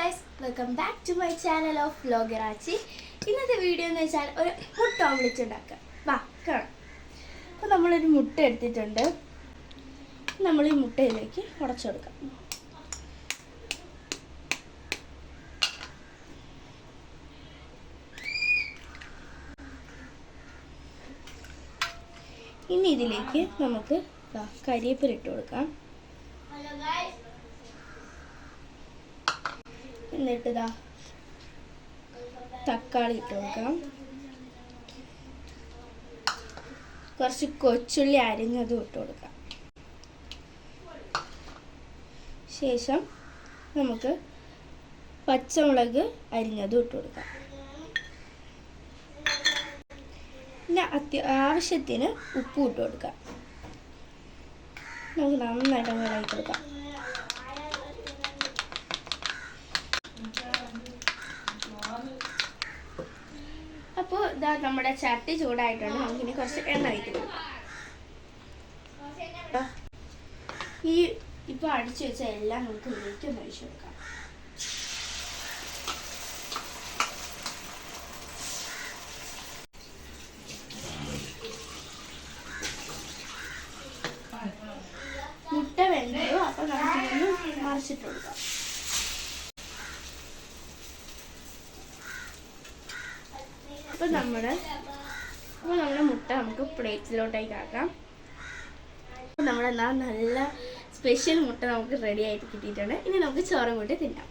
guys, welcome back to my channel of Vlogerachi. ഇന്നത്തെ video എന്ന് വെച്ചാൽ ഒരു മുട്ട ഓംലെറ്റ് ഉണ്ടാക്കാം. വാ കാണാം. അപ്പോൾ നമ്മളൊരു മുട്ട എടുത്തിട്ടുണ്ട്. നമ്മൾ ഈ മുട്ടയിലേക്ക് ഉടച്ചു കൊടുക്കാം. ഇനി ഇതിലേക്ക് നമുക്ക് കരിവേപ്പില ഇട്ട് കൊടുക്കാം. എന്നിട്ട് തക്കാളി ഇട്ട് കൊടുക്കാം. കുറച്ച് കൊച്ചുള്ളി അരിഞ്ഞതും ഇട്ട് കൊടുക്കാം. ശേഷം നമുക്ക് പച്ചമുളക് അരിഞ്ഞതും ഇട്ട് കൊടുക്കാം. പിന്നെ ആവശ്യത്തിന് ഉപ്പും ഇട്ട് കൊടുക്കാം. നമുക്ക് നന്നായിട്ട് ഇളക്കി കൊടുക്കാം. അപ്പോൾ ഇതാ നമ്മുടെ ചട്ടി ചൂടായിട്ടുണ്ട്. നമുക്കിനി കുറച്ച് എണ്ണ ഒഴിക്കണം. ഈ ഇപ്പോൾ അടിച്ചു വെച്ച എല്ലാം നമുക്ക് ഇതിലേക്ക് ഒന്ന് ഒഴിച്ചു കൊടുക്കാം. മുട്ട വെന്തോ അപ്പോൾ നമുക്കിതൊന്ന് മറിച്ചിട്ട് കൊടുക്കാം. അപ്പോൾ നമ്മുടെ മുട്ട നമുക്ക് പ്ലേറ്റിലോട്ടേക്ക് ആക്കാം. അപ്പോൾ നമ്മുടെ നല്ല സ്പെഷ്യൽ മുട്ട നമുക്ക് റെഡി ആയിട്ട് കിട്ടിയിട്ടുണ്ട്. ഇനി നമുക്ക് ചോറും കൂട്ടി തിന്നാം.